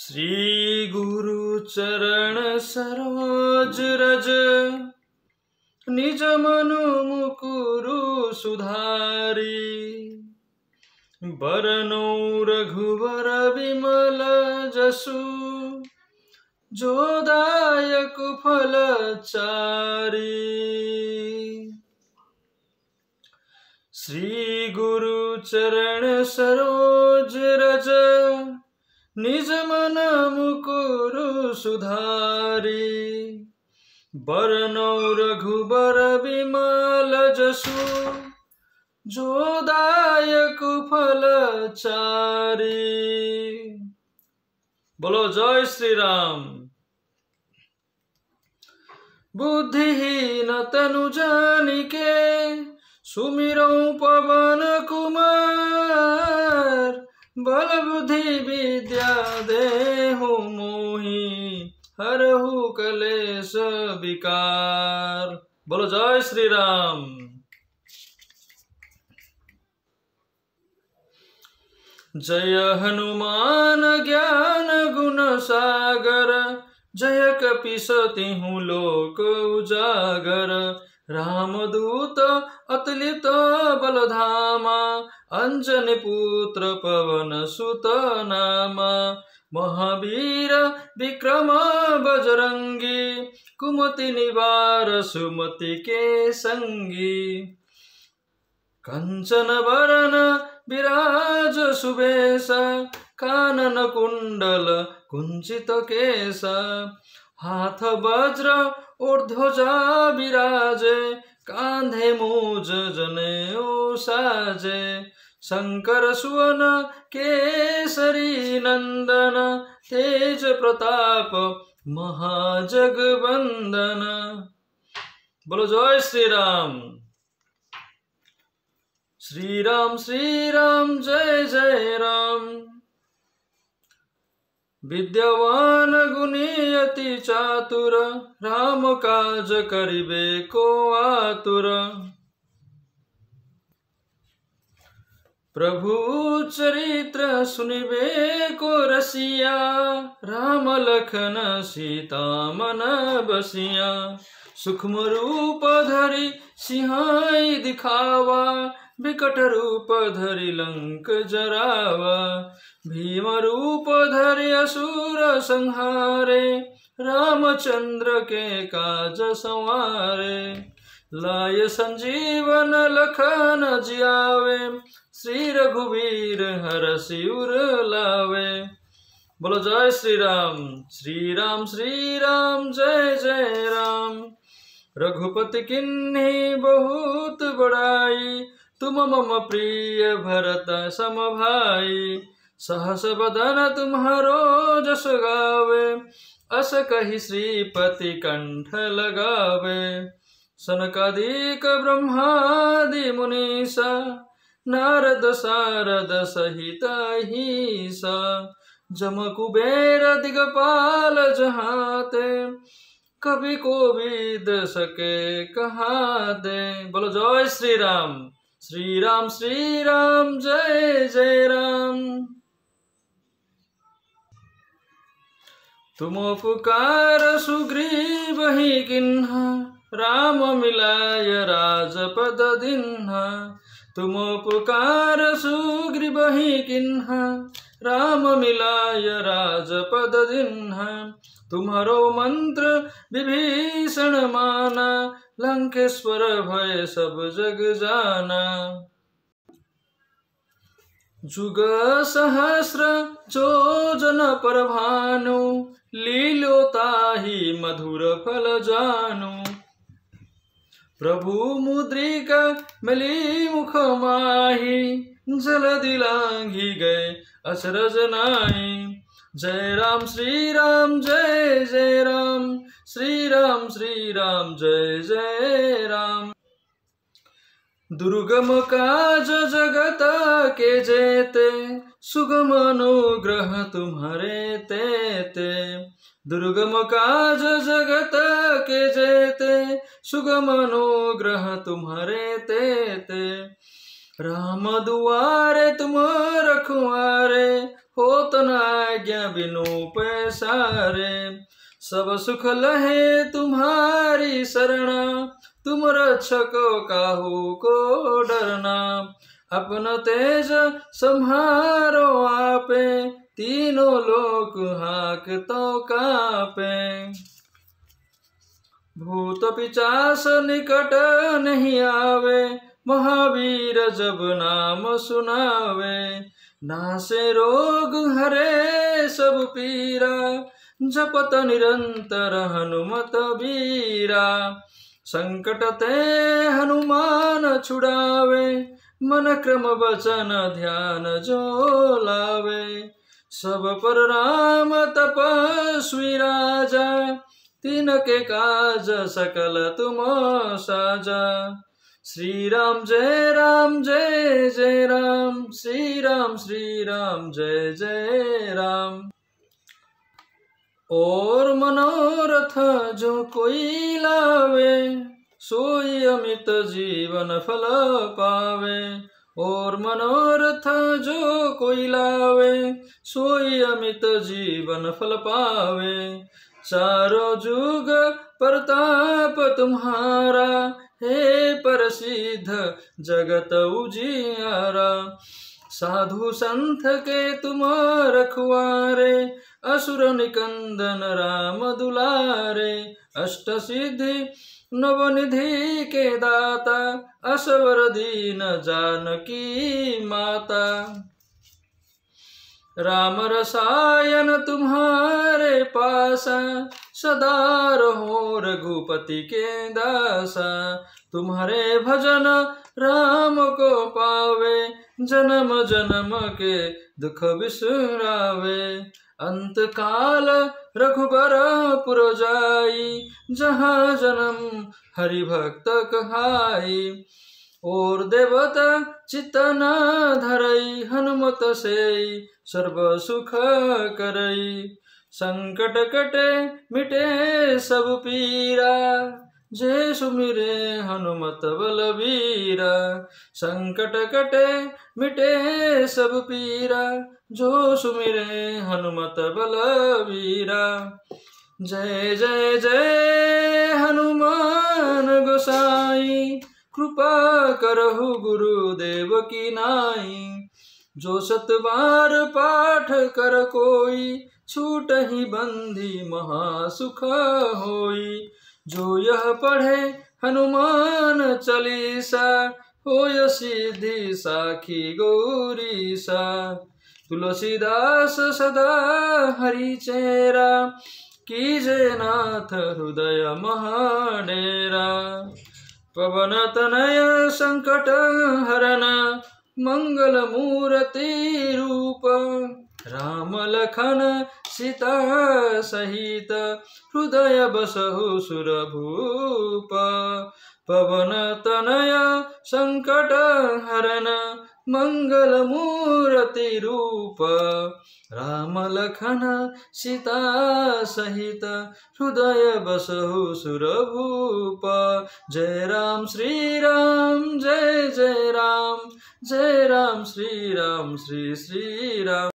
श्री गुरु चरण सरोज रज, निज मनु मुकुरु सुधारी। बरनौ रघुवर विमल जसु, जो दायक फल चारी। श्री गुरु चरण सरोज रज, निज मन मुकुरु सुधारी। बरनौ रघुबर विमल जसु, जो दायक फल चारी। बोलो जय श्री राम। बुद्धिहीन तनु जानिके, सुमिरौ पवन कुमार। बल बुद्धि विद्या देहु मोहि, हरहु कलेश विकार। बोलो जय श्री राम। जय हनुमान ज्ञान गुण सागर, जय कपीस तिहु लोक उजागर। रामदूत अतुलित बल धामा, अंजनी पुत्र पवन सुत नामा। महावीर विक्रम बजरंगी, कुमति निवार सुमति के संगी। कंचन वरण विराज सुबेसा, कानन कुंडल कुंचित केसा। हाथ वज्र और ध्वजा विराजे, कांधे मूज जनेऊ साजे। शंकर सुवन केसरी नंदन, तेज प्रताप महाजगवंदन। बोलो जय श्री राम। श्री राम जय जय राम। विद्यावान गुणी अति चातुर, राम काज करिबे को आतुर। प्रभु चरित्र सुनिबे को रसिया, राम लखन सीता मन बसिया। सूक्ष्म रूप धरि सिंहाई दिखावा, विकट रूप धरि लंक जरावा। भीम रूप धरि असुर संहारे, रामचंद्र के काज संवारे। लाय संजीवन लखन जियावे, श्री रघुवीर हरषि उर लावे। बोलो जय श्री राम। श्री राम जय जय राम। रघुपति किन्ही बहुत बड़ाई, तुम मम प्रिय भरत सम भाई। सहस बदन तुम्हारो जस गावे, अस कहि श्रीपति कंठ लगावे। सनकादिक ब्रह्मादि मुनीसा, नारद सारद सहित अहिसा। जम कुबेर दिगपाल जहाते, कवि कोविद सके कहाते। बोलो जय श्री राम। श्री राम जय जय राम। तुम पुकार सुग्रीव ही किन्हा, राम मिलाय राजपद दिन्हा। तुम पुकार सुग्रीव ही किन्हा, राम मिलाय राजपद दिन्हा। तुम्हारो मंत्र विभीषण माना, लंकेश्वर भय सब जग जाना। जुग सहस्र जो जन पर भानु, लीलो ताहि मधुर फल जानु। प्रभु मुद्रिका मिली मुख माही, जलधि लांघि गए अचरज नाहि। जय राम श्री राम जय जय राम। श्री राम जय जय राम। दुर्गम काज जगत के जेते, सुगम अनुग्रह तुम्हारे तेते। दुर्गम काज जगत के जेते, सुगम अनुग्रह तुम्हारे तेते। राम दुआरे तुम रखुआरे, होत न आज्ञा बिनु पैसारे। सब सुख लहे तुम्हारी शरणा, तुम रक्षक काहू को डरना। अपना तेज संहारो आपे, तीनों लोक हाक तो कापे। भूत पिचास निकट नहीं आवे, महावीर जब नाम सुनावे। नासे रोग हरे सब पीरा, जपत निरंतर हनुमत बीरा। संकट ते हनुमान छुड़ावे, मन क्रम वचन ध्यान जो लावे। सब पर राम तपस्वी राजा, तिनके काज सकल तुम साजा। श्री राम जय राम जय जय राम, श्री राम जय जय राम। और मनोरथ जो कोई लावे, सोई अमित जीवन फल पावे। और मनोरथ जो कोई लावे, सोई अमित जीवन फल पावे। चारों जुग प्रताप तुम्हारा, हे प्रसिद्ध जगत उजियारा। साधु संत के तुम रखवारे, असुर निकंदन राम दुलारे। अष्ट सिद्धि नवनिधि के दाता, असवर दीन जानकी माता। राम रसायन तुम्हारे पासा, सदा रहो रघुपति के दासा। तुम्हारे भजन राम को पावे, जन्म जन्म के दुख बिसरावे। अंत काल रघुबर पुर जाई, जहाँ जन्म हरि भक्त कहाई। और देवता चित्त न धरई, हनुमत सेई सर्व सुख करई। संकट कटे मिटे सब पीरा, जय सुमिरे हनुमत बलबीरा। संकट कटे मिटे सब पीरा, जो सुमिरे हनुमत बलबीरा। जय जय जय हनुमान गोसाई, कृपा करहु गुरुदेव की नाई। जो सत बार पाठ कर कोई, छूट ही बंदी महासुख होई। जो यह पढ़े हनुमान चालीसा, होय सिद्धि साखी गौरीसा। तुलसीदास सदा हरि चेरा, कीजे नाथ हृदय महाडेरा। पवन तनय संकट हरन, मंगल मूर्ति रूप। राम लखन सीता सहित, हृदय बसहु सुरभूप। पवन तनय संकट हरन, मंगल मूर्ति रूप। राम लखन सीता सहित, हृदय बसहु सुरभूप। जय राम श्री राम जय जय राम, जय राम श्री श्री राम।